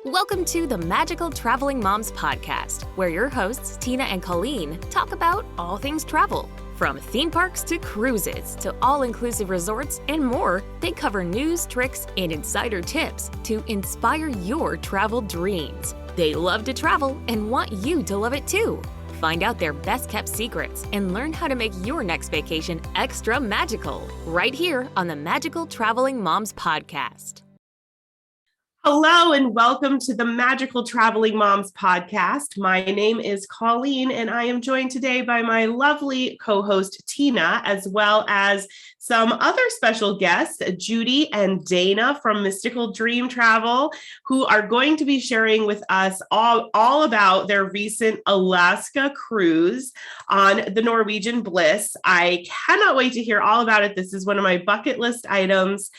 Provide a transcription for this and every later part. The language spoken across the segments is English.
Welcome to the Magical Traveling Moms podcast, where your hosts, Tina and Colleen, talk about all things travel. From theme parks to cruises to all-inclusive resorts and more, they cover news, tricks, and insider tips to inspire your travel dreams. They love to travel and want you to love it too. Find out their best-kept secrets and learn how to make your next vacation extra magical, right here on the Magical Traveling Moms podcast. Hello and welcome to the Magical Traveling Moms podcast. My name is Colleen and I am joined today by my lovely co-host Tina, as well as some other special guests, Judi and Dayna from Mystical Dream Travel, who are going to be sharing with us all about their recent Alaska cruise on the Norwegian Bliss. I cannot wait to hear all about it. This is one of my bucket list items.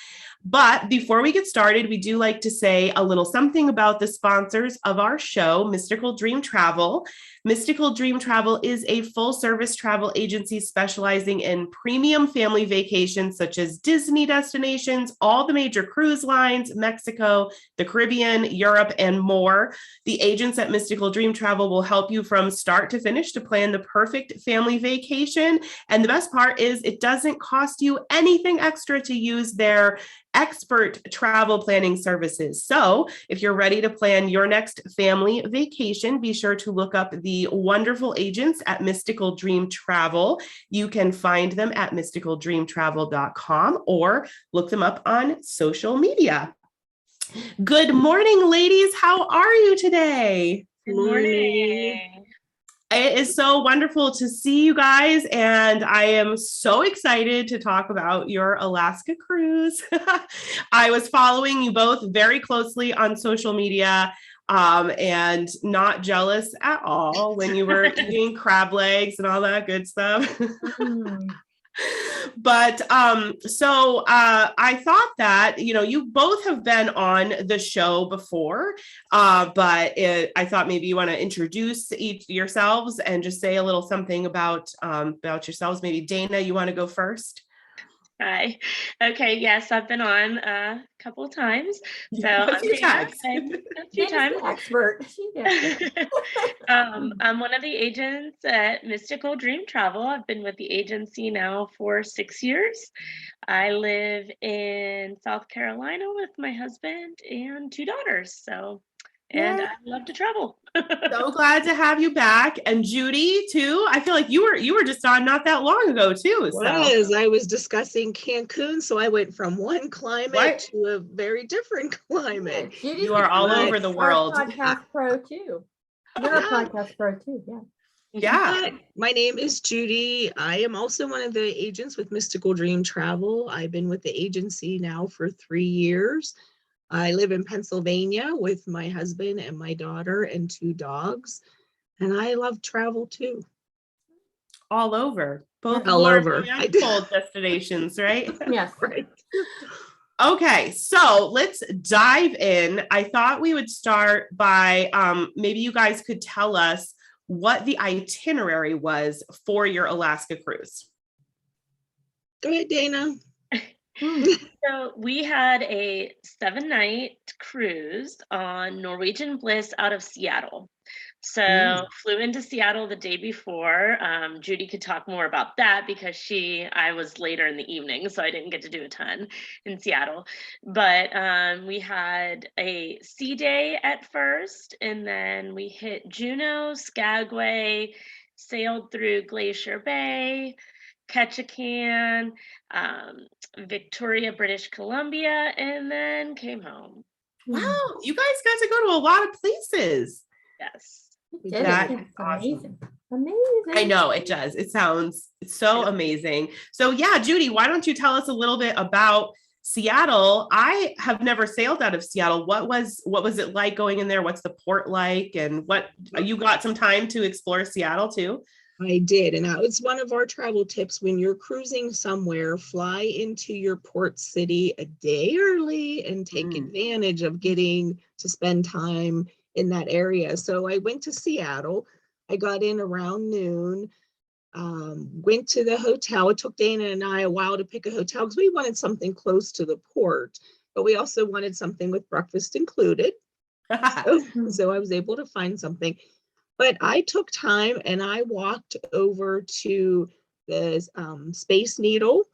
But before we get started, we do like to say a little something about the sponsors of our show, Mystical Dream Travel. Mystical Dream Travel is a full-service travel agency specializing in premium family vacations such as Disney destinations, all the major cruise lines, Mexico, the Caribbean, Europe, and more. The agents at Mystical Dream Travel will help you from start to finish to plan the perfect family vacation. And the best part is it doesn't cost you anything extra to use their expert travel planning services. So if you're ready to plan your next family vacation, be sure to look up the wonderful agents at Mystical Dream Travel. You can find them at mysticaldreamtravel.com or look them up on social media. Good morning, ladies. How are you today? Good morning. It is so wonderful to see you guys, and I am so excited to talk about your Alaska cruise. I was following you both very closely on social media, and not jealous at all when you were eating crab legs and all that good stuff. But so I thought that, you both have been on the show before, but I thought maybe you want to introduce yourselves and just say a little something about yourselves. Maybe Dayna, you want to go first? Hi. Okay. Yes, I've been on a couple of times. So a few times. Expert. I'm one of the agents at Mystical Dream Travel. I've been with the agency now for 6 years. I live in South Carolina with my husband and 2 daughters. And I love to travel. So glad to have you back. And Judi too. I feel like you were just on not that long ago too. I was discussing Cancun, so I went from one climate to a very different climate. Yeah, you are all over the world. Podcast pro too. You're a podcast pro too. Yeah. Yeah. My name is Judi. I am also one of the agents with Mystical Dream Travel. I've been with the agency now for 3 years. I live in Pennsylvania with my husband and my daughter and 2 dogs. And I love travel too. All over. Both all over. And cold destinations, right? Yes. Right. Okay, so let's dive in. I thought we would start by maybe you guys could tell us what the itinerary was for your Alaska cruise. Go ahead, Dayna. So we had a 7-night cruise on Norwegian Bliss out of Seattle. So flew into Seattle the day before. Judi could talk more about that because I was later in the evening, so I didn't get to do a ton in Seattle. But we had a sea day at first, and then we hit Juneau, Skagway, sailed through Glacier Bay, Ketchikan, Victoria, British Columbia, and then came home. Wow, you guys got to go to a lot of places. Yes. That's amazing. I know it does. It sounds so amazing. So yeah, Judi, why don't you tell us a little bit about Seattle? I have never sailed out of Seattle. What was it like going in there? What's the port like? And what you got some time to explore Seattle too? I did. And that was one of our travel tips. When you're cruising somewhere, fly into your port city a day early and take advantage of getting to spend time in that area. So I went to Seattle. I got in around noon, went to the hotel. It took Dayna and I a while to pick a hotel because we wanted something close to the port, but we also wanted something with breakfast included. So I was able to find something. But I took time and I walked over to the Space Needle.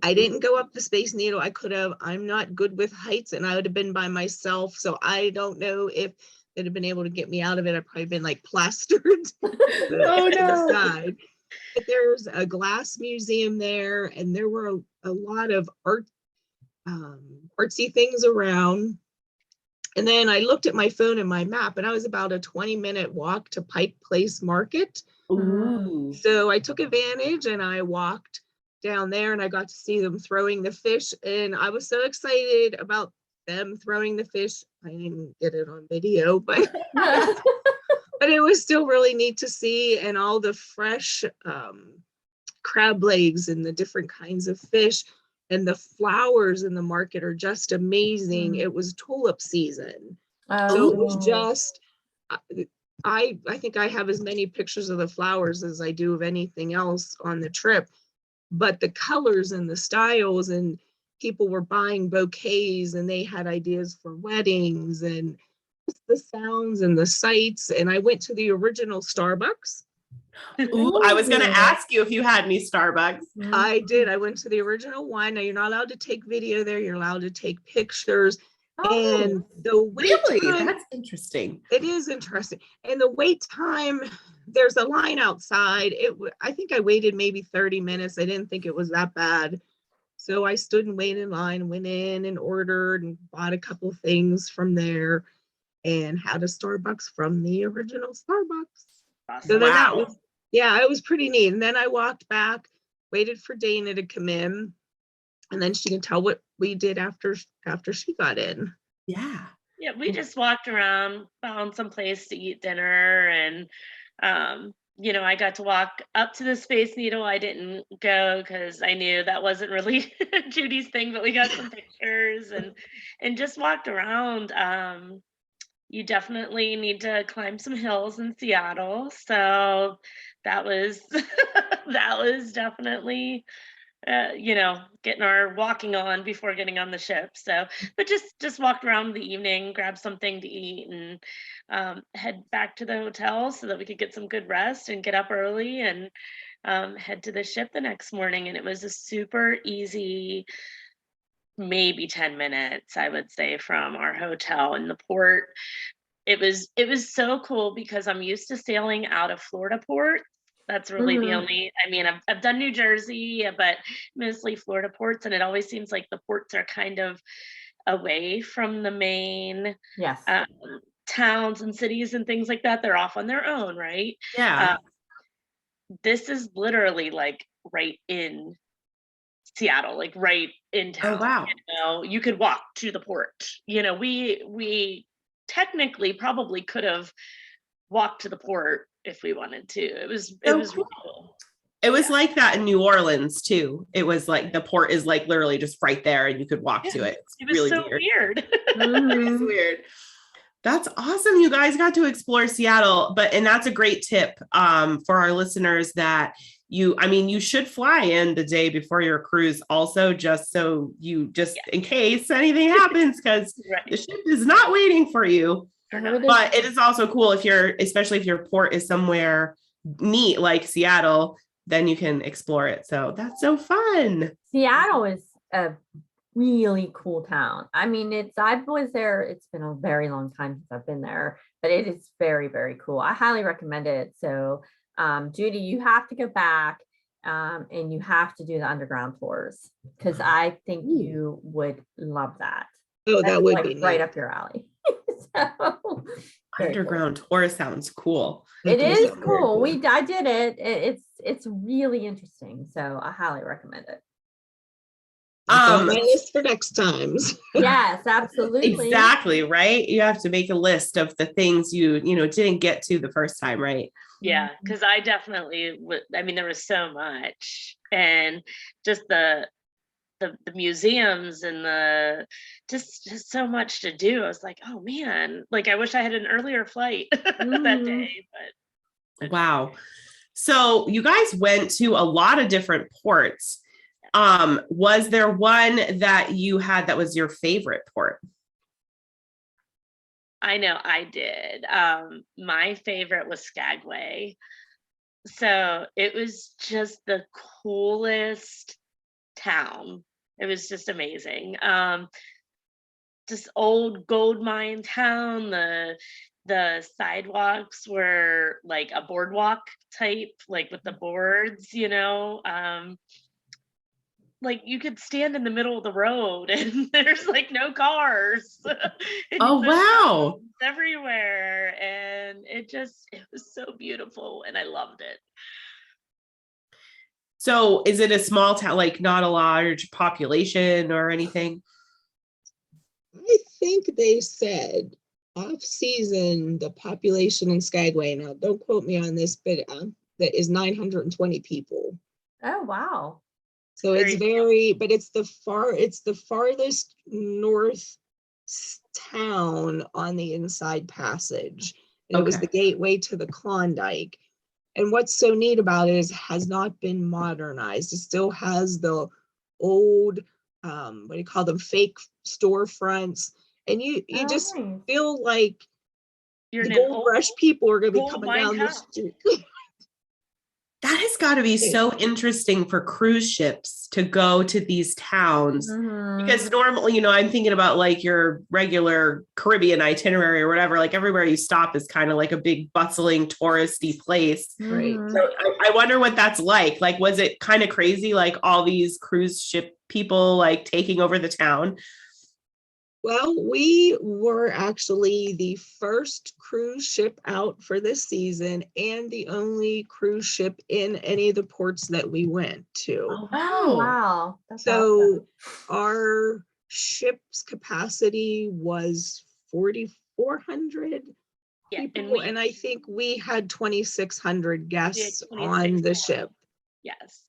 I didn't go up the Space Needle. I could have. I'm not good with heights, and I would have been by myself. So I don't know if they'd have been able to get me out of it. I'd probably been like plastered to the side. But there's a glass museum there, and there were a lot of artsy things around. And then I looked at my phone and my map, and I was about a 20-minute walk to Pike Place Market. Ooh. So I took advantage and I walked down there, and I got to see them throwing the fish. And I was so excited about them throwing the fish. I didn't get it on video, but but it was still really neat to see, and all the fresh crab legs and the different kinds of fish. And the flowers in the market are just amazing. It was tulip season. So it was just, I think I have as many pictures of the flowers as I do of anything else on the trip. But the colors and the styles, and people were buying bouquets, and they had ideas for weddings, and just the sounds and the sights. And I went to the original Starbucks. Ooh, I was going to ask you if you had any Starbucks. I did. I went to the original one. Now, you're not allowed to take video there. You're allowed to take pictures. And the wait time, that's interesting. It is interesting. And the wait time, there's a line outside. I think I waited maybe 30 minutes. I didn't think it was that bad. So I stood and waited in line, went in and ordered and bought a couple things from there, and had a Starbucks from the original Starbucks. Awesome. So then that was, it was pretty neat. And then I walked back, waited for Dayna to come in, and then she can tell what we did after she got in. Yeah. Yeah, we just walked around, found some place to eat dinner, and I got to walk up to the Space Needle. I didn't go because I knew that wasn't really Judy's thing, but we got some pictures and just walked around. You definitely need to climb some hills in Seattle. So that was definitely getting our walking on before getting on the ship. So, but just walked around the evening, grabbed something to eat, and head back to the hotel so that we could get some good rest and get up early and head to the ship the next morning. And it was a super easy, maybe 10 minutes, I would say, from our hotel in the port. It was so cool because I'm used to sailing out of Florida port. That's really the only, I've done New Jersey, but mostly Florida ports, and it always seems like the ports are kind of away from the main towns and cities and things like that. They're off on their own, right? Yeah. This is literally like right in Seattle, like right in town. Oh, wow. You could walk to the port. We technically probably could have walked to the port if we wanted to. It was really cool. It was like that in New Orleans too. It was like the port is like literally just right there, and you could walk to it. It was really so weird. It's weird. That's awesome. You guys got to explore Seattle, and that's a great tip for our listeners that you should fly in the day before your cruise also, just so in case anything happens, because the ship is not waiting for you. But it is also cool especially if your port is somewhere neat like Seattle, then you can explore it. So that's so fun. Seattle is a really cool town. I was there, it's been a very long time since I've been there, but it is very, very cool. I highly recommend it. So Judy, you have to go back and you have to do the underground tours, because I think you would love that. Oh, that would be right up your alley. So, underground tour sounds cool. It is cool. I did it. It's really interesting. So I highly recommend it. On my list for next times. Yes, absolutely. Exactly, right? You have to make a list of the things you didn't get to the first time, right? Yeah, because I definitely there was so much, and just the museums and the just so much to do. I was like, oh man, like I wish I had an earlier flight that day. But wow. So you guys went to a lot of different ports. Was there one that you had that was your favorite port? I know I did. My favorite was Skagway. So it was just the coolest town. It was just amazing. Just old gold mine town. The sidewalks were like a boardwalk type, like with the boards, like you could stand in the middle of the road and there's like no cars. And Oh, there's wow. homes everywhere. And it was so beautiful and I loved it. So is it a small town, like not a large population or anything? I think they said off season, the population in Skagway, now don't quote me on this, but that is 920 people. Oh, wow. So it's but it's the farthest north town on the Inside Passage. And it was the gateway to the Klondike. And what's so neat about it is it has not been modernized. It still has the old, what do you call them, fake storefronts. And you just feel like You're the Gold Rush people are going to be coming down the street. That has got to be so interesting for cruise ships to go to these towns, because normally, I'm thinking about like your regular Caribbean itinerary or whatever, like everywhere you stop is kind of like a big bustling touristy place. Right. So I wonder what that's like. Like, was it kind of crazy? Like all these cruise ship people like taking over the town? Well, we were actually the first cruise ship out for this season and the only cruise ship in any of the ports that we went to. Oh, wow. That's so our ship's capacity was 4,400 people, and I think we had 2,600 guests on the ship. Yes.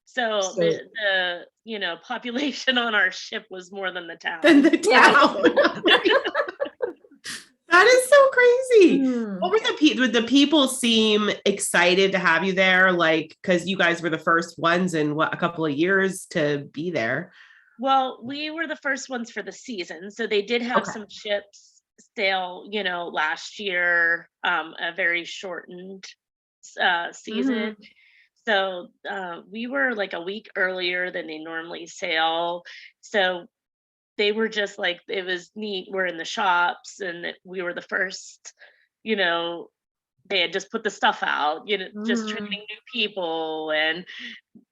So the population on our ship was more than the town. That is so crazy. What were would the people seem excited to have you there? Like, because you guys were the first ones in a couple of years to be there. Well, we were the first ones for the season. So they did have some ships sail, last year, a very shortened season. So we were like a week earlier than they normally sail. So they were just like, it was neat. We're in the shops and we were the first, they had just put the stuff out, just training new people and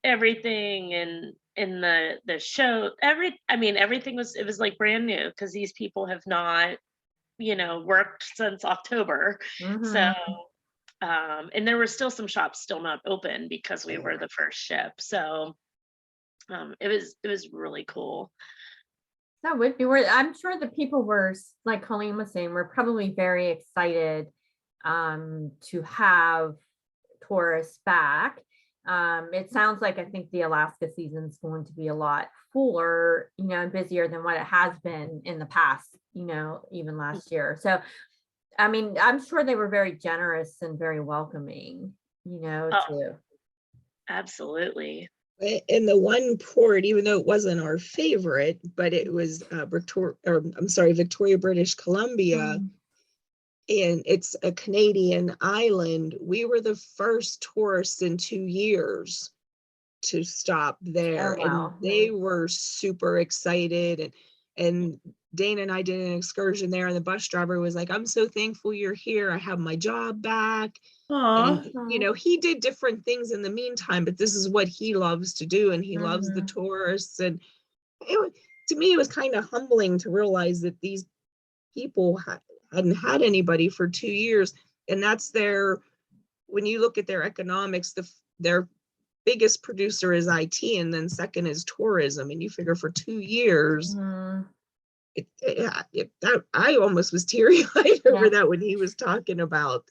everything. And in the show, everything was like brand new because these people have not, worked since October. So and there were still some shops still not open because we were the first ship. So it was really cool. That would be weird. I'm sure the people were, like Colleen was saying, were probably very excited to have tourists back. It sounds like I think the Alaska season is going to be a lot fuller, and busier than what it has been in the past, even last year. So I mean, I'm sure they were very generous and very welcoming, to. Absolutely. In the one port, even though it wasn't our favorite, but it was Victoria, British Columbia, and it's a Canadian island. We were the first tourists in 2 years to stop there. Oh, wow. And they were super excited. And Dayna and I did an excursion there, and the bus driver was like, "I'm so thankful you're here. I have my job back." And, he did different things in the meantime, but this is what he loves to do, and he loves the tourists. And to me, it was kind of humbling to realize that these people hadn't had anybody for 2 years, and that's when you look at their economics, their biggest producer is IT, and then second is tourism, and you figure for 2 years. I almost was teary-eyed over that when he was talking about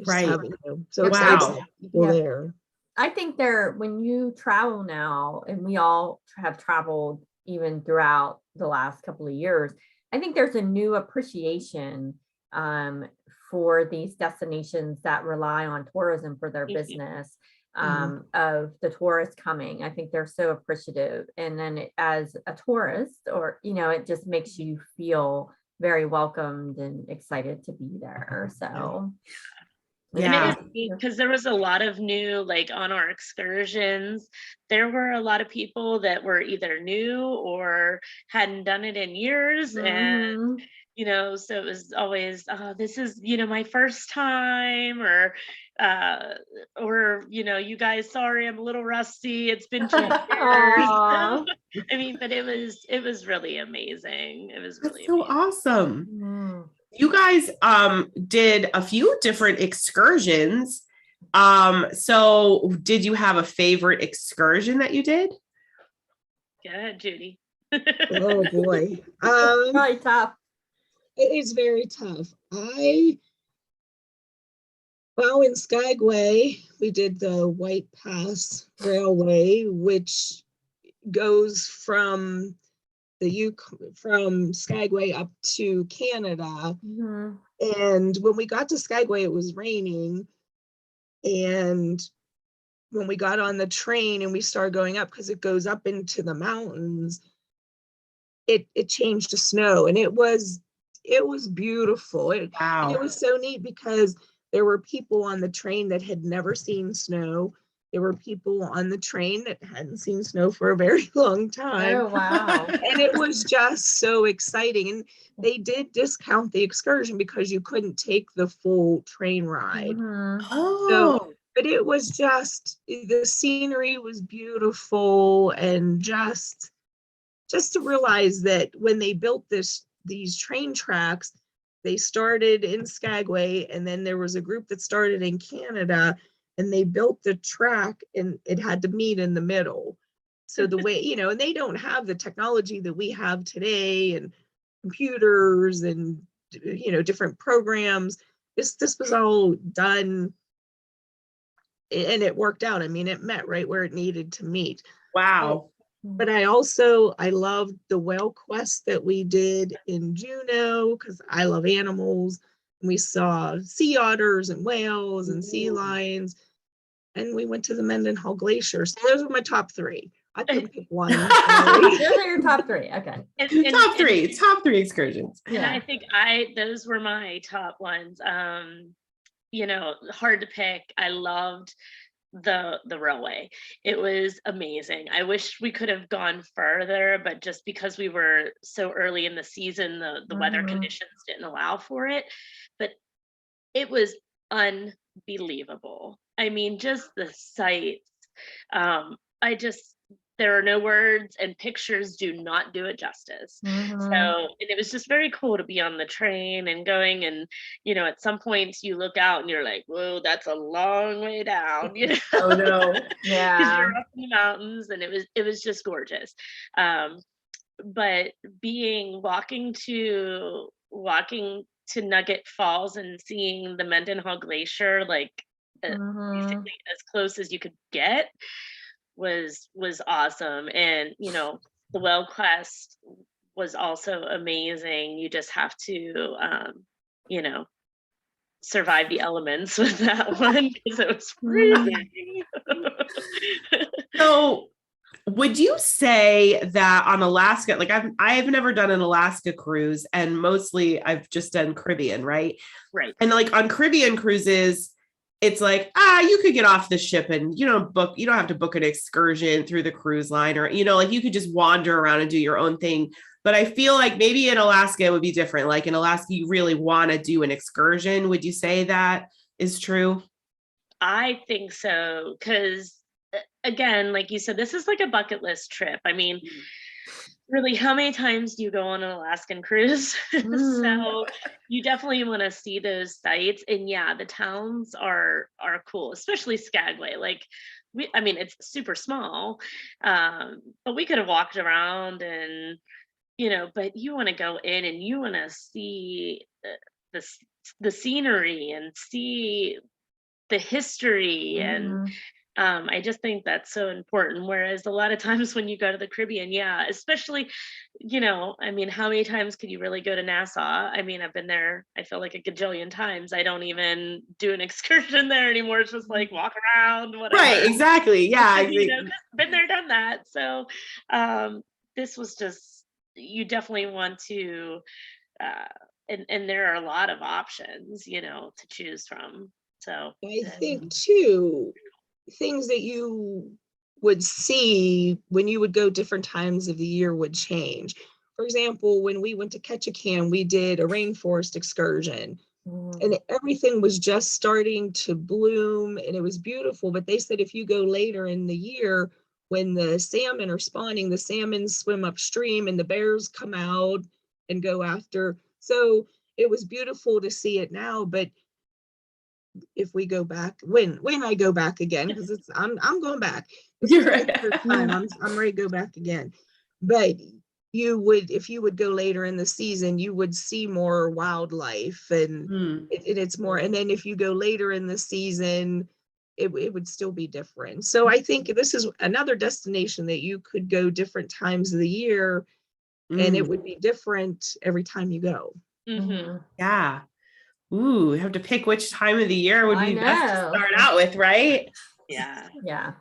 so excited people there. I think when you travel now, and we all have traveled even throughout the last couple of years, I think there's a new appreciation for these destinations that rely on tourism for their business. Of the tourists coming. I think they're so appreciative. And then as a tourist, or, it just makes you feel very welcomed and excited to be there. So Yeah. Because there was a lot of new, like on our excursions, there were a lot of people that were either new or hadn't done it in years. And, so it was always, oh, this is, my first time, or, you guys, sorry, I'm a little rusty. It's been 2 years. I mean, but it was really amazing. It was really so amazing. Awesome. You guys did a few different excursions. So did you have a favorite excursion that you did? Yeah, Judy. Oh boy. Probably tough. It is very tough. In Skagway, we did the White Pass Railway, which goes from from Skagway up to Canada. And when we got to Skagway, it was raining. And when we got on the train and we started going up, because it goes up into the mountains, it changed to snow, and it was beautiful. Wow. It was so neat because there were people on the train that had never seen snow. There were people on the train that hadn't seen snow for a very long time. Oh, wow. And it was just so exciting. And they did discount the excursion because you couldn't take the full train ride. But it was just, the scenery was beautiful, and just to realize that when they built these train tracks, they started in Skagway, and then there was a group that started in Canada, and they built the track, and it had to meet in the middle. So the way, and they don't have the technology that we have today, and computers and, different programs. This was all done, and it worked out. I mean, it met right where it needed to meet. Wow. But I loved the whale quest that we did in Juneau, because I love animals. We saw sea otters and whales and sea lions, and we went to the Mendenhall Glacier. So those were my top 3. I couldn't pick one. Those are your top 3. Okay. Top three excursions. And I think those were my top ones. Hard to pick. I loved the railway. It was amazing. I wish we could have gone further, but just because we were so early in the season, the weather conditions didn't allow for it. But it was unbelievable. I mean, just the sights. There are no words, and pictures do not do it justice. So, and it was just very cool to be on the train and going, and, at some points you look out and you're like, whoa, that's a long way down, Oh no. Yeah. Because you're up in the mountains, and it was just gorgeous. But walking to Nugget Falls and seeing the Mendenhall Glacier, like basically as close as you could get, was awesome. And the whale quest was also amazing. You just have to survive the elements with that one, because it was freezing. So would you say that on Alaska, like I've never done an Alaska cruise, and mostly I've just done Caribbean, right? Right. And like on Caribbean cruises, it's like, you could get off the ship and you don't have to book an excursion through the cruise line, or, like you could just wander around and do your own thing. But I feel like maybe in Alaska, it would be different. Like in Alaska, you really want to do an excursion. Would you say that is true? I think so. Because again, like you said, this is like a bucket list trip. I mean, really, how many times do you go on an Alaskan cruise? So you definitely want to see those sites. And yeah, the towns are cool, especially Skagway. Like it's super small, but we could have walked around and, but you want to go in and you want to see the scenery and see the history. And I just think that's so important. Whereas a lot of times when you go to the Caribbean, especially, how many times could you really go to Nassau? I mean, I've been there, I feel like a gajillion times. I don't even do an excursion there anymore. It's just like walk around, whatever. Right, exactly. Yeah. Been there, done that. So this was just, you definitely want to and there are a lot of options, to choose from. So I think too, things that you would see when you would go different times of the year would change. For example, when we went to Ketchikan, we did a rainforest excursion, and everything was just starting to bloom and it was beautiful. But they said if you go later in the year, when the salmon are spawning, the salmon swim upstream and the bears come out and go after. So it was beautiful to see it now, but if we go back, when I go back again, because I'm going back. You're right. I'm ready to go back again. But you would, if you would go later in the season, you would see more wildlife, and it's more. And then if you go later in the season, it would still be different. So I think this is another destination that you could go different times of the year, and it would be different every time you go. Yeah. Ooh, you have to pick which time of the year would be best to start out with, right? Yeah. Yeah.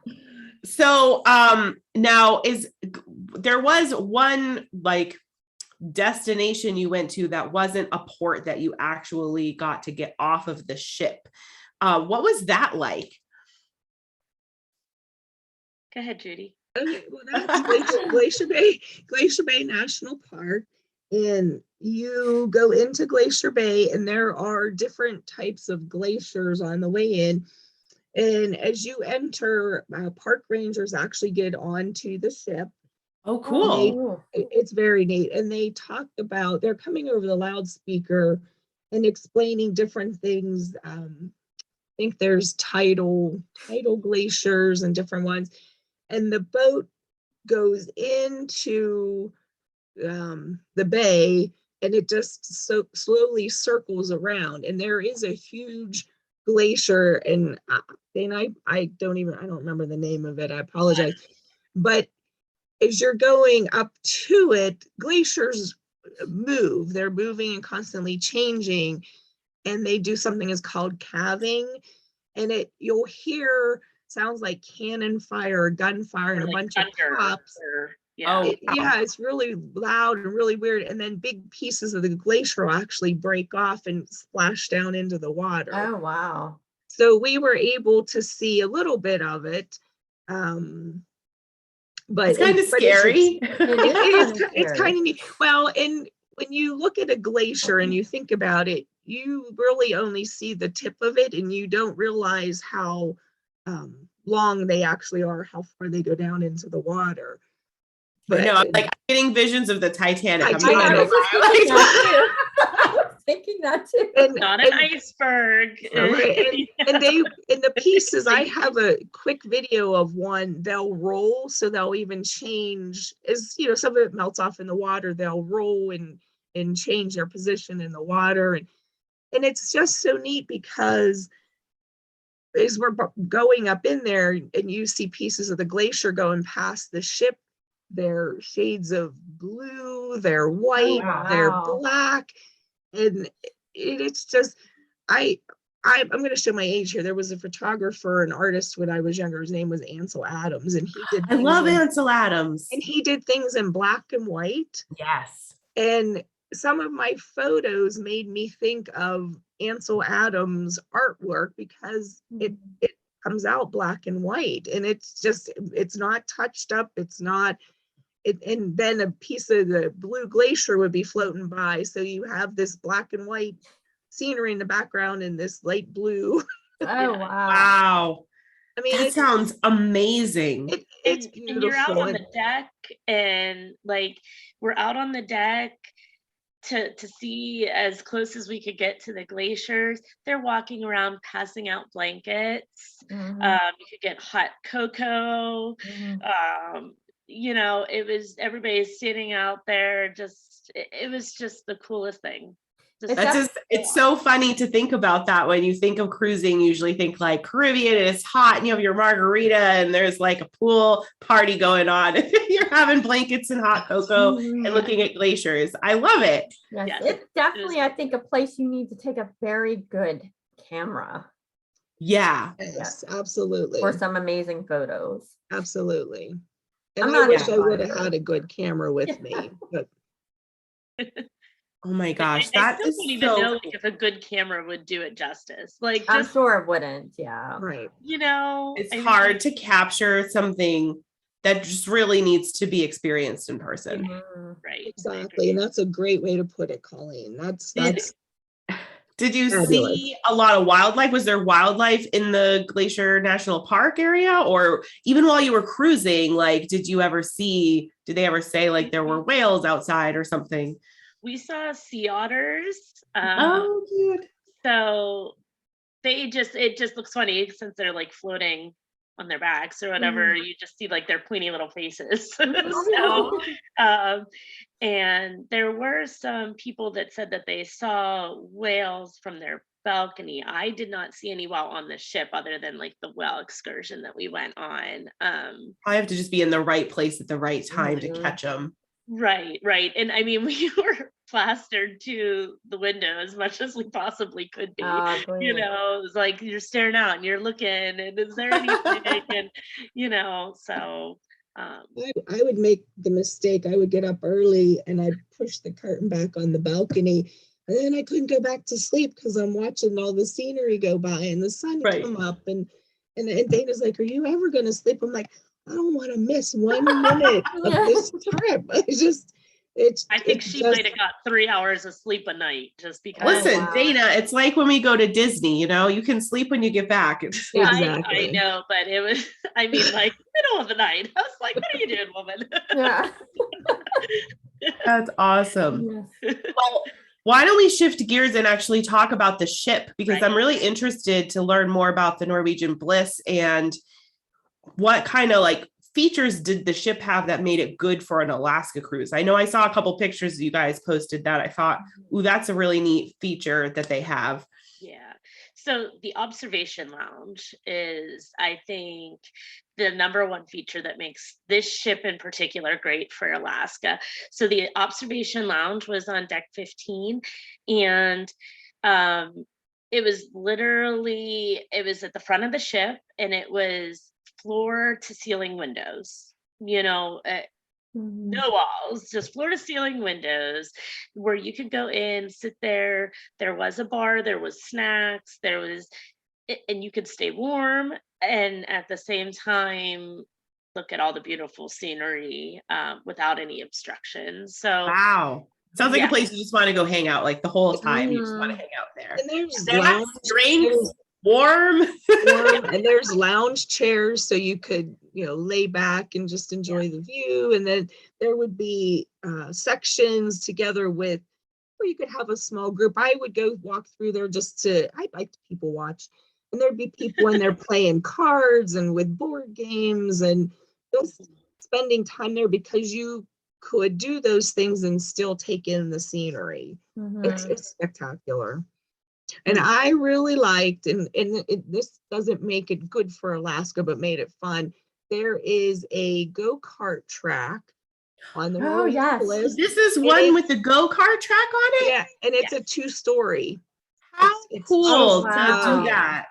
So now there was one like destination you went to that wasn't a port that you actually got to get off of the ship. What was that like? Go ahead, Judi. Okay, well, that's Glacier Bay National Park. And you go into Glacier Bay, and there are different types of glaciers on the way in. And as you enter, park rangers actually get onto the ship. Oh, cool. It's very neat. And they talk about, they're coming over the loudspeaker and explaining different things. I think there's tidal glaciers and different ones. And the boat goes into the bay, and it just so slowly circles around, and there is a huge glacier, and I don't remember the name of it, I apologize, but as you're going up to it, glaciers move, they're moving and constantly changing, and they do something is called calving, and you'll hear sounds like cannon fire or gunfire and a bunch of pops. It's really loud and really weird, and then big pieces of the glacier will actually break off and splash down into the water. Oh, wow. So we were able to see a little bit of it, but it's kind of scary. It's kind of neat. Well, and when you look at a glacier and you think about it, you really only see the tip of it, and you don't realize how long they actually are, how far they go down into the water. But no, I'm getting visions of the Titanic. I was thinking that too. Not an iceberg. Right. And the pieces, I have a quick video of one. They'll roll, so they'll even change as some of it melts off in the water. They'll roll and change their position in the water, and it's just so neat because as we're going up in there, and you see pieces of the glacier going past the ship. They're shades of blue, they're white, they're black, and it's just, I'm going to show my age here. There was a photographer, an artist when I was younger. His name was Ansel Adams, and he did. I love Ansel Adams, and he did things in black and white. Yes, and some of my photos made me think of Ansel Adams' artwork because it comes out black and white, and it's not touched up. It's not. And then a piece of the blue glacier would be floating by. So you have this black and white scenery in the background and this light blue. Oh, wow. Wow. I mean, that sounds amazing. It's beautiful. And you're out on the deck, and we're out on the deck to see as close as we could get to the glaciers. They're walking around passing out blankets. You could get hot cocoa. Everybody's sitting out there. It was just the coolest thing. It's so funny to think about that. When you think of cruising, you usually think like Caribbean, and it's hot, and you have your margarita, and there's like a pool party going on. You're having blankets and hot cocoa and looking at glaciers. I love it. Yes. It's definitely, I think, a place you need to take a very good camera. Yeah. Yes, absolutely. For some amazing photos. Absolutely. And I wish I would have had a good camera with me. But Oh my gosh, I that still is don't even so know cool. like, if a good camera would do it justice. Like, I'm just, sure it wouldn't. Yeah. Right. you know, It's I mean, hard to capture something that just really needs to be experienced in person. Mhm. right. Exactly. And that's a great way to put it, Colleen. That's Did you fabulous. see a lot of wildlife? Was there wildlife in the Glacier National Park area? Or even while you were cruising, like, did they ever say like there were whales outside or something? We saw sea otters. Oh, cute. So it just looks funny since they're like floating on their backs or whatever. You just see like their pointy little faces. So, and there were some people that said that they saw whales from their balcony. I did not see any while on the ship other than like the whale excursion that we went on. I have to just be in the right place at the right time to Mhm. catch them. Right. And I mean, we were plastered to the window as much as we possibly could be. Oh, You great. know, it was like you're staring out and you're looking, and is there anything? And so I would make the mistake. I would get up early and I'd push the curtain back on the balcony. And then I couldn't go back to sleep because I'm watching all the scenery go by and the sun Right. come up. And Dana's like, "Are you ever going to sleep?" I'm like, "I don't want to miss 1 minute of this trip." I think she might have got 3 hours of sleep a night just because. Listen, wow. Dayna, it's like when we go to Disney, you can sleep when you get back. Exactly. I know, but it was, I mean, like middle of the night. I was like, what are you doing, woman? Yeah. That's awesome. Yes. Well, why don't we shift gears and actually talk about the ship? Because Right. I'm really interested to learn more about the Norwegian Bliss and what kind of like features did the ship have that made it good for an Alaska cruise? I know I saw a couple pictures you guys posted that I thought, ooh, that's a really neat feature that they have. Yeah. So the observation lounge is, I think, the number one feature that makes this ship in particular great for Alaska. So the observation lounge was on deck 15, and it was at the front of the ship, and it was floor to ceiling windows. No walls, just floor to ceiling windows where you could go in, sit there. There was a bar, there was snacks, and you could stay warm and at the same time look at all the beautiful scenery without any obstructions. So Wow. Sounds like Yeah. a place you just want to go hang out like the whole time. You just want to Mhm. hang out there. And there's There are lounge drinks, warm. warm, and there's lounge chairs so you could lay back and just enjoy the view. And then there would be sections together with where you could have a small group. I would go walk through there I like to people watch, and there'd be people in there playing cards and with board games and just spending time there because you could do those things and still take in the scenery. Mhm. It's spectacular. And I really liked, this doesn't make it good for Alaska, but made it fun. There is a go-kart track on the Oh, Norwegian yes. Bliss. This is And one it's- with the go-kart track on it? Yeah, and it's a 2-story. How It's cool Oh, to wow. do that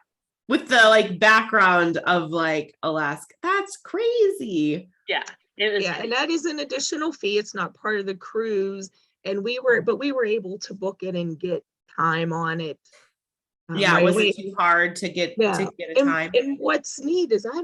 with the like background of like Alaska. That's crazy. yeah, it was Yeah, and that is an additional fee. It's not part of the cruise. And we were able to book it and get time on it. Yeah, right was away. it too hard to get Yeah. a time? And what's neat is I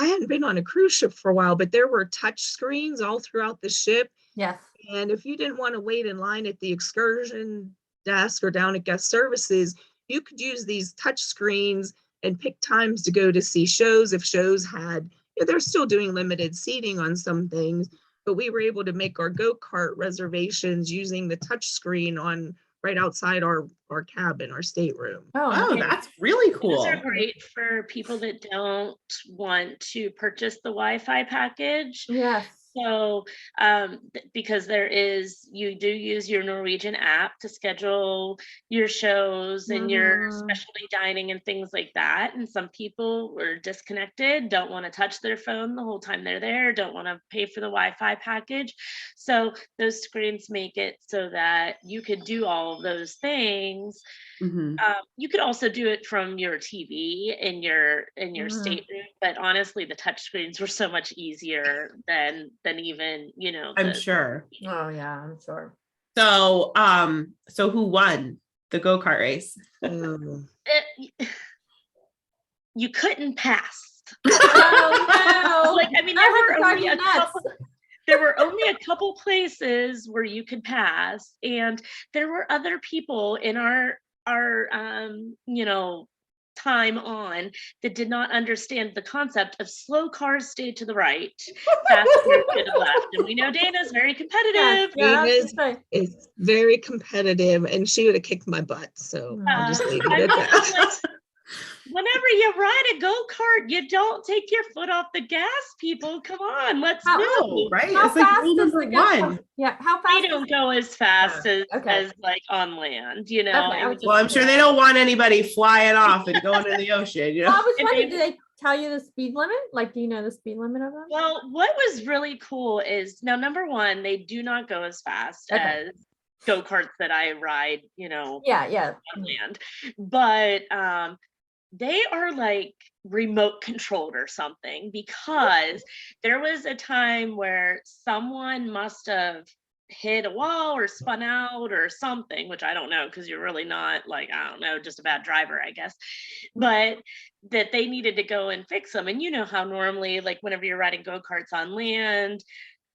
hadn't been on a cruise ship for a while, but there were touch screens all throughout the ship. Yes. And if you didn't want to wait in line at the excursion desk or down at guest services, you could use these touch screens and pick times to go to see shows. If shows had, they're still doing limited seating on some things, but we were able to make our go-kart reservations using the touch screen on right outside our cabin, our stateroom. Oh, Oh, nice. that's really Those are cool. great for people that don't want to purchase the Wi-Fi package. Yes. So, because you do use your Norwegian app to schedule your shows and your Mhm. specialty dining and things like that. And some people were disconnected, don't want to touch their phone the whole time they're there, don't want to pay for the Wi-Fi package. So those screens make it so that you could do all of those things. Mhm. You could also do it from your TV in your Mhm. stateroom, but honestly, the touch screens were so much easier than even I'm sure. Oh, yeah, I'm sure. So, so who won the go-kart race? You couldn't pass. Oh no! Like, I mean, there were only a couple places where you could pass, and there were other people in our time on that did not understand the concept of slow cars stay to the right, fast cars to the left. And we know Dayna's very competitive. Is very competitive, and she would have kicked my butt. So I'll just leave it at that. Whenever you ride a go-kart, you don't take your foot off the gas, people. Come on, let's go. Right? How it's like fast rule does number the one. Yeah, how fast? They don't go as fast as like on land, you know. Okay, Well, I'm sure they don't want anybody flying off and going in the ocean. You know? Well, I was wondering, did they tell you the speed limit? Like, do you know the speed limit of them? Well, what was really cool is now, number one, they do not go as fast as go-karts that I ride, you know, Yeah. on land. But they are like remote controlled or something, because there was a time where someone must have hit a wall or spun out or something, which I don't know, because you're really not, like, I don't know, just a bad driver, I guess, but that they needed to go and fix them. And you know how normally, like, whenever you're riding go-karts on land,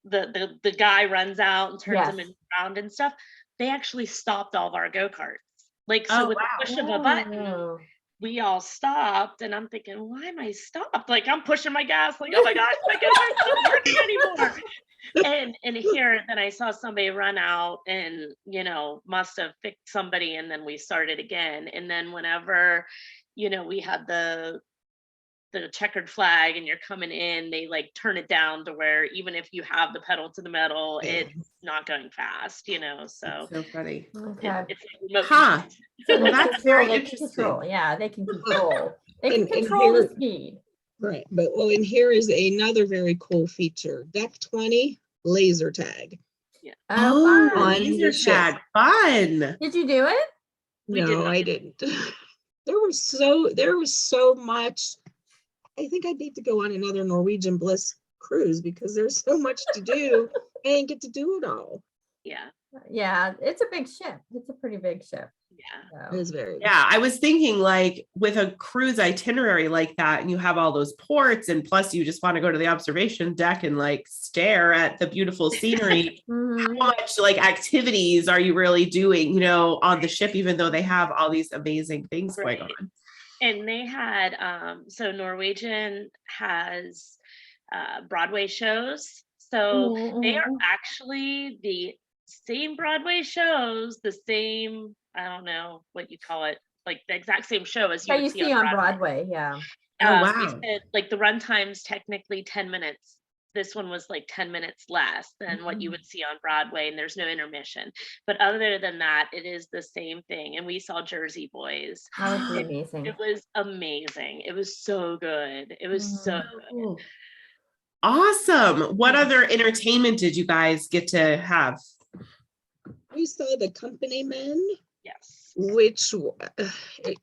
the guy runs out and turns them around and stuff. They actually stopped all of our go-karts. Like, so with the push of a button, we all stopped, and I'm thinking, why am I stopped? Like, I'm pushing my gas, like, oh my gosh, my go-kart's not working anymore. And here, then I saw somebody run out and, you know, must have fixed somebody, and then we started again. And then whenever, you know, we had the checkered flag and you're coming in, they like turn it down to where even if you have the pedal to the metal, it's not going fast, you know. So funny. Okay. It's remote. So well, that's very interesting. Yeah, they can control. They can control the speed. Right, but and here is another very cool feature: Deck 20 laser tag. Yeah. Oh, fun. Laser tag, fun. Did you do it? No, I didn't. There was so much. I think I need to go on another Norwegian Bliss cruise, because there's so much to do. I ain't get to do it all. Yeah, it's a big ship. It's a pretty big ship. Yeah, it is very. Yeah, I was thinking, like, with a cruise itinerary like that, and you have all those ports, and plus you just want to go to the observation deck and like stare at the beautiful scenery. How much like activities are you really doing, you know, on the ship, even though they have all these amazing things going on? And they had so Norwegian has Broadway shows, so they are actually the same Broadway shows, the same, I don't know what you call it, like the exact same show as you see on Broadway. Yeah. Wow. Like the runtime's technically 10 minutes. This one was like 10 minutes less than what you would see on Broadway, and there's no intermission. But other than that, it is the same thing. And we saw Jersey Boys. That was amazing. It was amazing. It was so good. It was so good. Awesome. What other entertainment did you guys get to have? We saw the Company Men. Yes. Which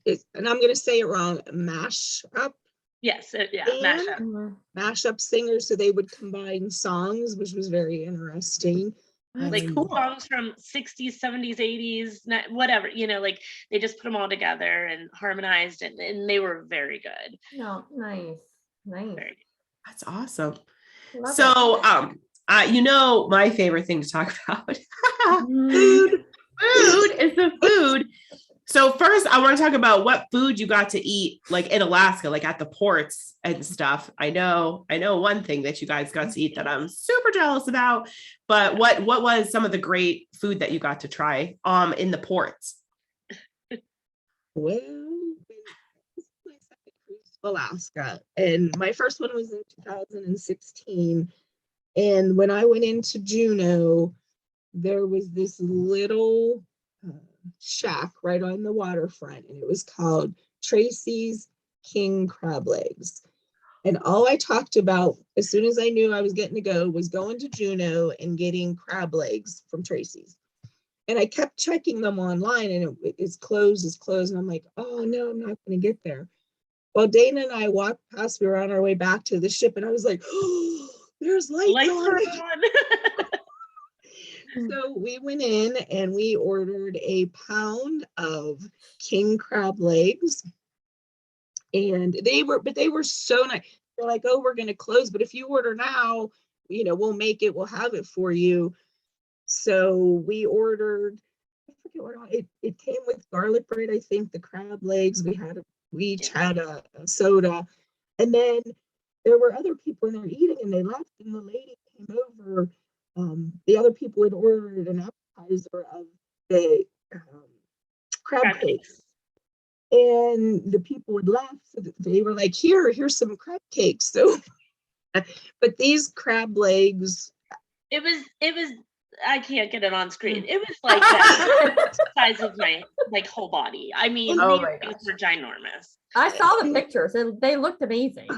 is, and I'm going to say it wrong, mashup. Yes, mashup singers, so they would combine songs, which was very interesting. Like songs from 60s, 70s, 80s, whatever, you know, like they just put them all together and harmonized, and they were very good. No, nice. That's awesome. So, you know, my favorite thing to talk about, food is the food. So first, I want to talk about what food you got to eat, like in Alaska, like at the ports and stuff. I know one thing that you guys got to eat that I'm super jealous about. But what was some of the great food that you got to try in the ports? Well, this is my second cruise to Alaska, and my first one was in 2016. And when I went into Juneau, there was this little shack right on the waterfront, and it was called Tracy's King Crab Legs. And all I talked about as soon as I knew I was getting to go was going to Juneau and getting crab legs from Tracy's. And I kept checking them online, and it's closed. And I'm like, oh no, I'm not going to get there. Well, Dayna and I walked past, we were on our way back to the ship, and I was like, oh, there's lights on. So we went in and we ordered a pound of king crab legs. And they were so nice. They're like, oh, we're going to close, but if you order now, we'll make it, we'll have it for you. So we ordered, I forget what it came with garlic bread, I think, the crab legs. We each had a soda. And then there were other people in there eating, and they left, and the lady came over. The other people had ordered an appetizer of the crab cakes. And the people would laugh. So they were like, here's some crab cakes. So, but these crab legs. It was, I can't get it on screen. It was like the size of my whole body. I mean, oh these things were ginormous. I saw the pictures and they looked amazing.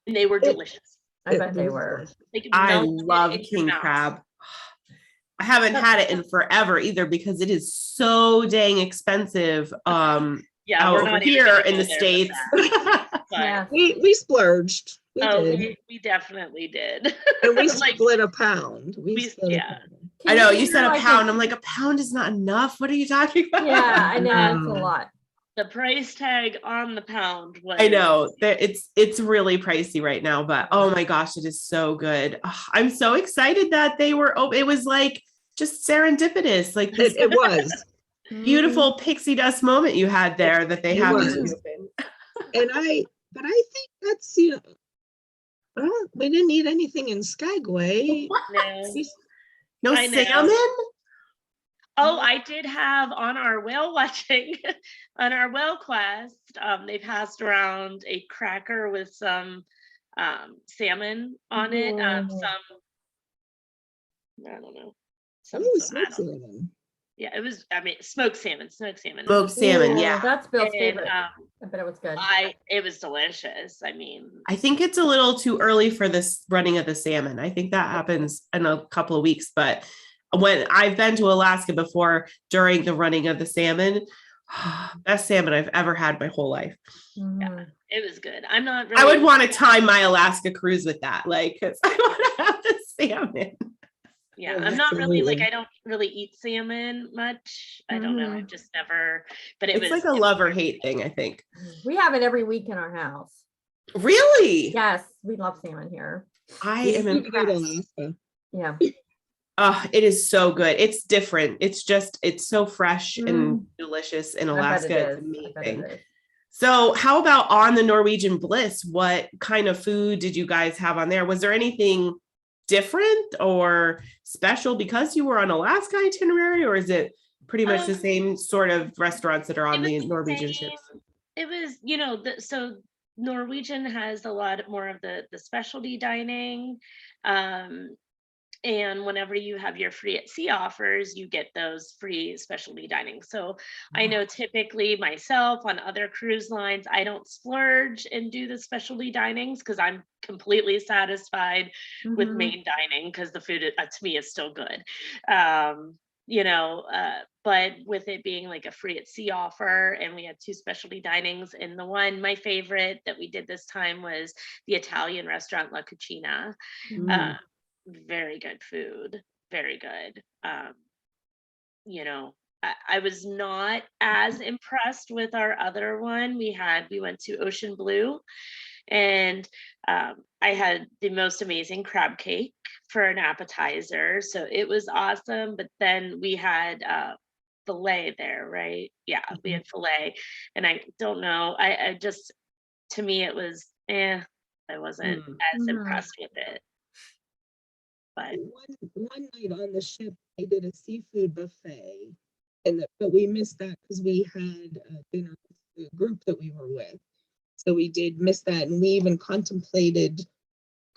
And they were delicious. I bet they were. I love king crab. I haven't had it in forever either because it is so dang expensive. Yeah, we're not here in the States. Yeah. We splurged. We definitely did. And we split a pound. I know you said a pound. I'm like, a pound is not enough. What are you talking about? Yeah, I know it's a lot. The price tag on the pound was. I know that it's really pricey right now, but oh my gosh, it is so good. Oh, I'm so excited that they were. Oh, it was like just serendipitous. Like it was. Beautiful pixie dust moment you had there that they have. And I think that's, well, we didn't eat anything in Skagway. No salmon? Oh, I did have on our whale watching, on our whale quest, they passed around a cracker with some salmon on it. I don't know. Salmon. Yeah, it was, smoked salmon. Smoked salmon, yeah. That's Bill's favorite. I bet it was good. It was delicious. I think it's a little too early for this running of the salmon. I think that happens in a couple of weeks, but when I've been to Alaska before during the running of the salmon, best salmon I've ever had my whole life. Yeah, it was good. I'm not really. I would want to time my Alaska cruise with that, because I want to have the salmon. Yeah, I'm not really I don't really eat salmon much. I don't know. I've just never, but it's like a love or hate thing, I think. We have it every week in our house. Really? Yes, we love salmon here. I am impressed. Yeah. It is so good. It's different. It's so fresh and delicious in Alaska. It's amazing. So how about on the Norwegian Bliss? What kind of food did you guys have on there? Was there anything different or special because you were on Alaska itinerary, or is it pretty much the same sort of restaurants that are on the Norwegian ships? It was, so Norwegian has a lot more of the specialty dining. And whenever you have your free at sea offers, you get those free specialty dining. So I know typically myself on other cruise lines, I don't splurge and do the specialty dinings because I'm completely satisfied with main dining because the food to me is still good. But with it being like a free at sea offer, and we had 2 specialty dinings, and my favorite that we did this time was the Italian restaurant La Cucina. Very good food, very good. I was not as impressed with our other one. We went to Ocean Blue, and I had the most amazing crab cake for an appetizer, so it was awesome. But then we had filet there, right? Yeah, we had filet, and I don't know, I just, to me it was I wasn't as impressed with it. But one night on the ship, I did a seafood buffet, but we missed that because we had dinner with the group that we were with. So we did miss that, and we even contemplated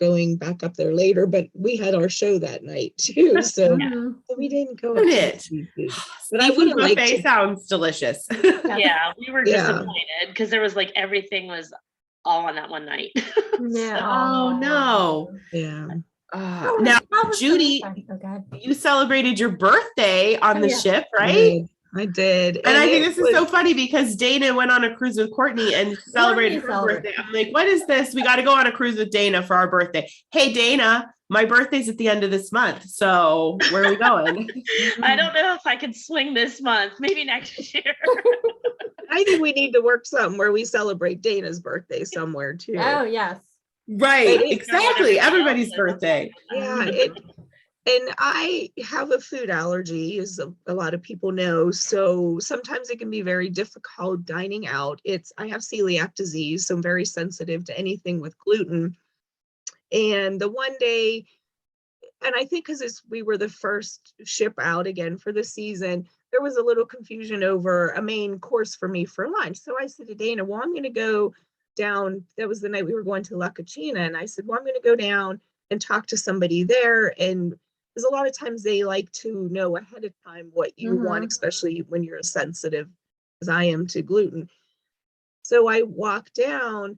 going back up there later, but we had our show that night too, so we didn't go. But I would have liked to. Sounds delicious. Yeah, we were disappointed because there was everything was all on that one night. Oh no. Yeah. Now, Judi, you celebrated your birthday on the ship, right? I did. And I think this is so funny because Dayna went on a cruise with Courtney and celebrated her birthday. I'm like, what is this? We got to go on a cruise with Dayna for our birthday. Hey, Dayna, my birthday's at the end of this month. So where are we going? I don't know if I can swing this month. Maybe next year. I think we need to work something where we celebrate Dayna's birthday somewhere too. Oh, yes. Right. Exactly. Everybody's birthday. Yeah. And I have a food allergy, as a lot of people know. So sometimes it can be very difficult dining out. I have celiac disease, so I'm very sensitive to anything with gluten. And the one day, and I think because we were the first ship out again for the season, there was a little confusion over a main course for me for lunch. So I said to Dayna, well, I'm going to go down. That was the night we were going to La Cucina. And I said, well, I'm going to go down and talk to somebody there. And because a lot of times they like to know ahead of time what you want, especially when you're as sensitive as I am to gluten. So I walked down.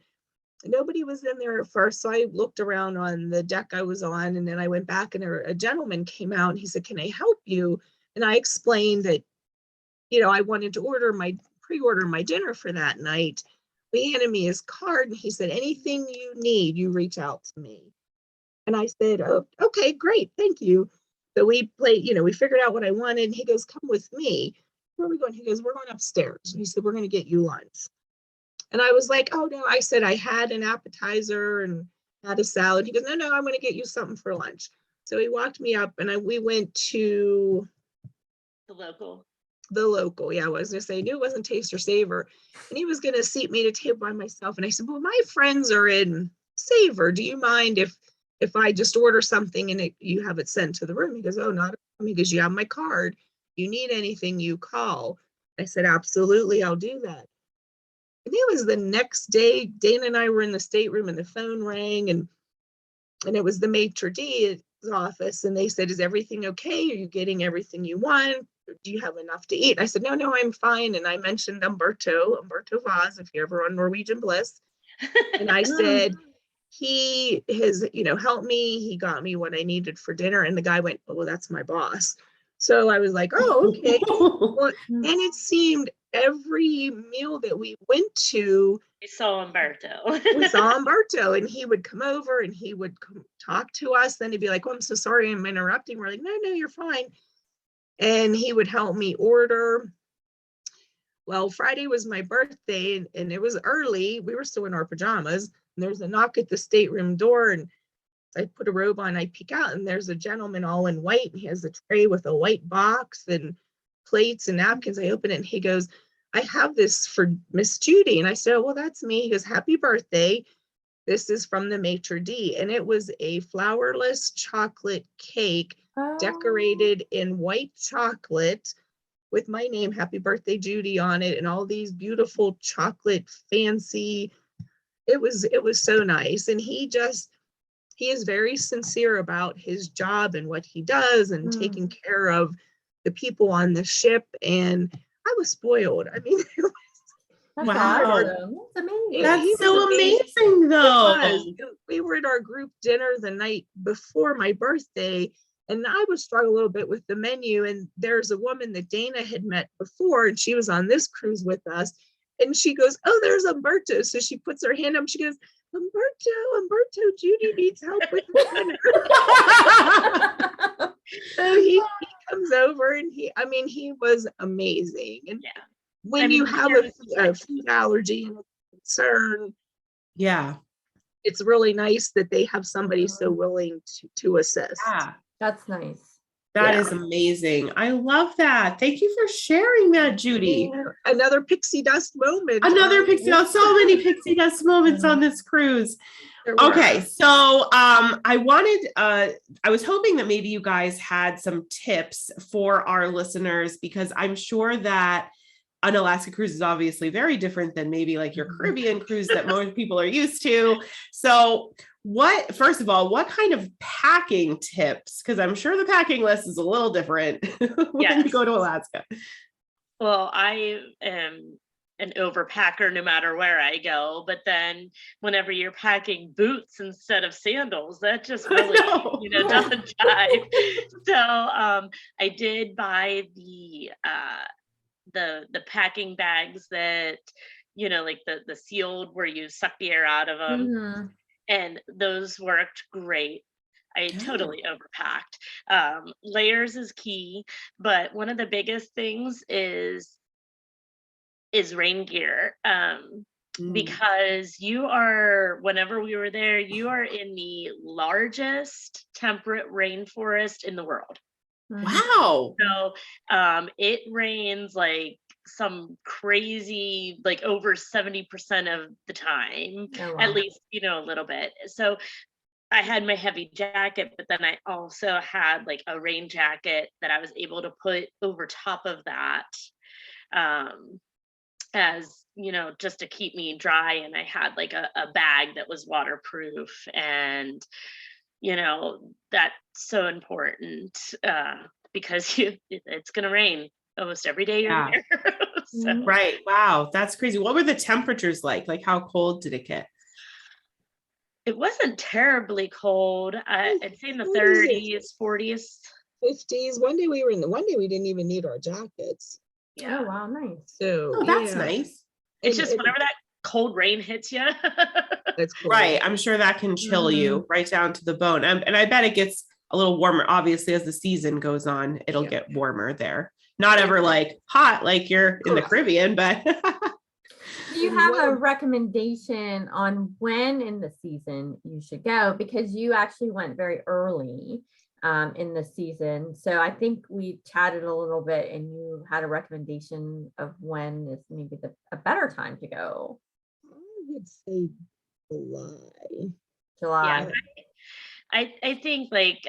Nobody was in there at first. So I looked around on the deck I was on, and then I went back, and a gentleman came out and he said, can I help you? And I explained that, I wanted to pre-order my dinner for that night. He handed me his card and he said, anything you need, you reach out to me. And I said, oh, okay, great, thank you. So we played, we figured out what I wanted. And he goes, come with me. Where are we going? He goes, we're going upstairs. And he said, we're going to get you lunch. And I was like, oh, no. I said, I had an appetizer and had a salad. He goes, no, I'm going to get you something for lunch. So he walked me up, and we went to the local. Yeah, I was going to say, I knew it wasn't Taste or Savor. And he was going to seat me at a table by myself. And I said, well, my friends are in Savor. Do you mind if I just order something and you have it sent to the room? He goes, oh, not a problem, because you have my card. You need anything, you call. I said, absolutely, I'll do that. And it was the next day, Dayna and I were in the stateroom and the phone rang, and it was the maitre d's office. And they said, is everything okay? Are you getting everything you want? Do you have enough to eat? I said, no, I'm fine. And I mentioned Umberto Vaz, if you're ever on Norwegian Bliss. And I said, he has, helped me. He got me what I needed for dinner. And the guy went, oh, well, that's my boss. So I was like, oh, okay. Well, and it seemed every meal that we went to, we saw Umberto. And he would come over and he would talk to us. Then he'd be like, oh, I'm so sorry, I'm interrupting. We're like, no, you're fine. And he would help me order. Well, Friday was my birthday, and it was early. We were still in our pajamas. And there's a knock at the stateroom door, and I put a robe on, I peek out, and there's a gentleman all in white, and he has a tray with a white box and plates and napkins. I open it, and he goes, I have this for Miss Judi. And I said, oh, well, that's me. He goes, happy birthday. This is from the maitre d'. And it was a flourless chocolate cake decorated in white chocolate with my name, happy birthday, Judi, on it, and all these beautiful chocolate fancy. It was so nice. And he is very sincere about his job and what he does and taking care of the people on the ship. And I was spoiled. I mean, That's wow. awesome. That's amazing. That's so amazing, though. We were at our group dinner the night before my birthday, and I was struggling a little bit with the menu. And there's a woman that Dayna had met before, and she was on this cruise with us. And she goes, oh, there's Umberto. So she puts her hand up. She goes, Umberto, Judi needs help with the dinner. So he comes over, and he was amazing. And when you have a food allergy and a concern, it's really nice that they have somebody so willing to assist. Yeah, that's nice. That is amazing. I love that. Thank you for sharing that, Judi. Another pixie dust moment. So many pixie dust moments on this cruise. Okay, so I was hoping that maybe you guys had some tips for our listeners, because I'm sure that an Alaska cruise is obviously very different than maybe like your Caribbean cruise that most people are used to. So first of all, what kind of packing tips? Because I'm sure the packing list is a little different when you go to Alaska. Well, I am an overpacker no matter where I go, but then whenever you're packing boots instead of sandals, that just really doesn't jive. So I did buy the the packing bags that, like the sealed where you suck the air out of them. Mhm. And those worked great. I totally overpacked. Layers is key, but one of the biggest things is rain gear. Because whenever we were there, you are in the largest temperate rainforest in the world. Mhm. Wow. So it rains like some crazy, like over 70% of the time, Oh, wow. at least, a little bit. So I had my heavy jacket, but then I also had like a rain jacket that I was able to put over top of that, as just to keep me dry. And I had like a bag that was waterproof, and that's so important, because it's gonna rain almost every day you're Yeah. there. So Right. Wow. That's crazy. What were the temperatures like? Like, how cold did it get? it wasn't terribly cold. I'd say in the 40s, 30s, 40s. 50s. One day we didn't even need our jackets. Yeah. Oh, wow, nice. So Oh, that's yeah, nice. It's and- just and whenever that cold rain hits you. that's cool. Right. I'm sure that can chill you right down to the bone. And I bet it gets a little warmer. Obviously, as the season goes on, it'll Yeah. get warmer there. Not ever like hot like you're in the Correct. Caribbean, but Do you have a recommendation on when in the season you should go? Because you actually went very early in the season. So I think we chatted a little bit and you had a recommendation of when is maybe a better time to go. I would say July. July. Yeah. I think like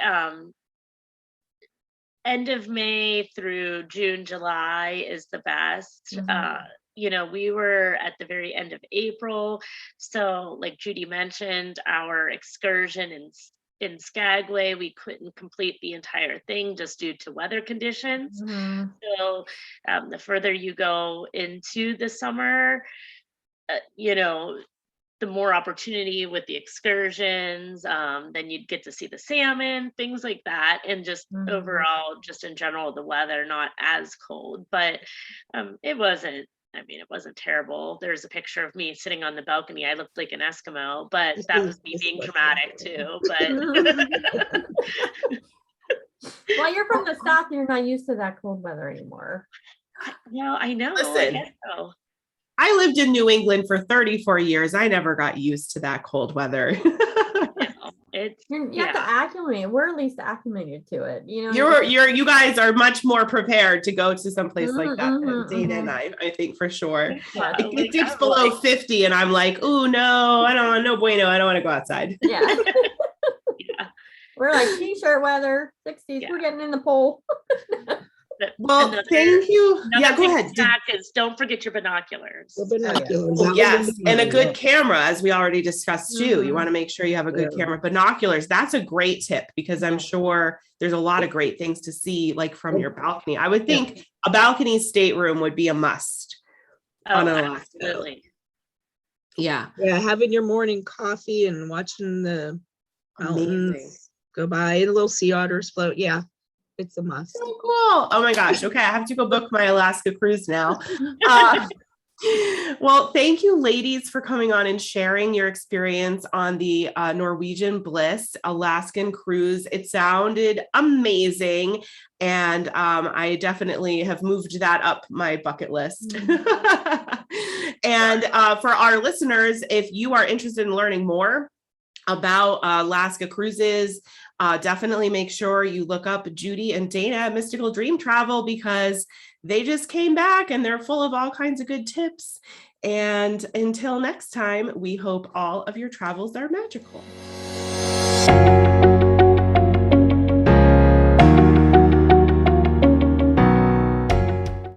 end of May through June, July is the best. We were at the very end of April. So like Judi mentioned, our excursion in Skagway, we couldn't complete the entire thing just due to weather conditions. Mhm. So the further you go into the summer, the more opportunity with the excursions, then you'd get to see the salmon, things like that. And just overall, just in general, the weather not as cold, but it wasn't terrible. There's a picture of me sitting on the balcony. I looked like an Eskimo, but that was me being dramatic too. But Well, you're from the South, you're not used to that cold weather anymore. I know. Listen. I guess so. I lived in New England for 34 years. I never got used to that cold weather. You have to acclimate. We're at least acclimated to it. You guys are much more prepared to go to some place like that than Dayna and I think for sure. Yeah. It dips below 50 and I'm like, oh no, no bueno. I don't want to go outside. Yeah. Yeah. We're like t-shirt weather, 60s. We're getting in the pool. Well, thank you. Yeah, go ahead. Don't forget your binoculars. The binoculars. Oh, yes, and a good camera, as we already discussed too. You want to make sure you have a good Yeah. camera. Binoculars, that's a great tip because I'm sure there's a lot of great things to see like from your balcony. I would think a balcony stateroom would be a must. On Alaska. Absolutely. Yeah. Yeah, having your morning coffee and watching the mountains Amazing. go by and little sea otters float. Yeah, it's a must. So cool. Oh my gosh. Okay. I have to go book my Alaska cruise now. Well, thank you, ladies, for coming on and sharing your experience on the Norwegian Bliss Alaskan cruise. It sounded amazing. And I definitely have moved that up my bucket list. And for our listeners, if you are interested in learning more about Alaska cruises, definitely make sure you look up Judi and Dayna at Mystical Dream Travel because they just came back and they're full of all kinds of good tips. And until next time, we hope all of your travels are magical.